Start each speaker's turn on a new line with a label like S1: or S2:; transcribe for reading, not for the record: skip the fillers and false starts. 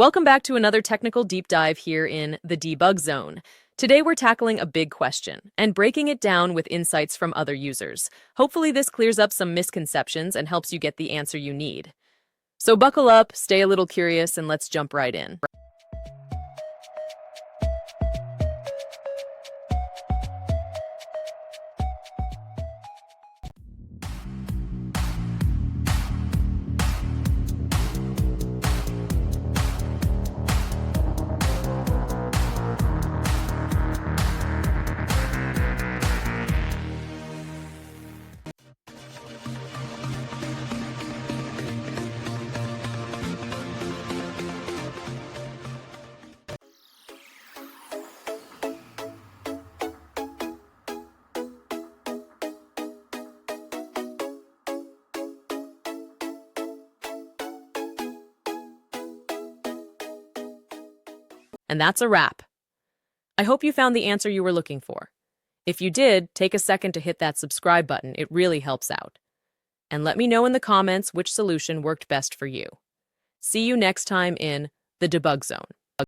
S1: Welcome back to another technical deep dive here in the debug zone. Today we're tackling a big question and breaking it down with insights from other users. Hopefully this clears up some misconceptions and helps you get the answer you need. So buckle up, stay a little curious, and let's jump right in. And that's a wrap. I hope you found the answer you were looking for. If you did, take a second to hit that subscribe button. It really helps out. And let me know in the comments which solution worked best for you. See you next time in the debug zone.